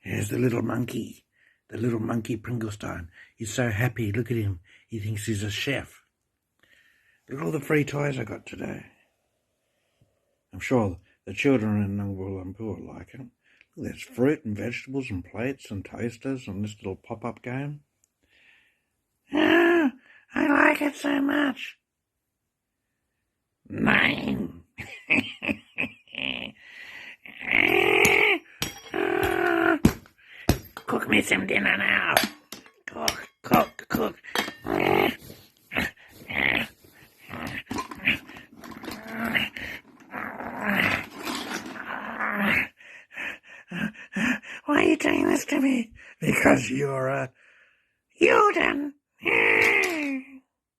Here's the little monkey Pringlestein. He's so happy. Look at him. He thinks he's a chef. Look at all the free toys I got today. I'm sure the children in Kuala Lumpur like it. Look, there's fruit and vegetables and plates and toasters and this little pop-up game. Oh, I like it so much. Name. Cook me some dinner now. Cook. Why are you doing this to me? Because you're a Yoden.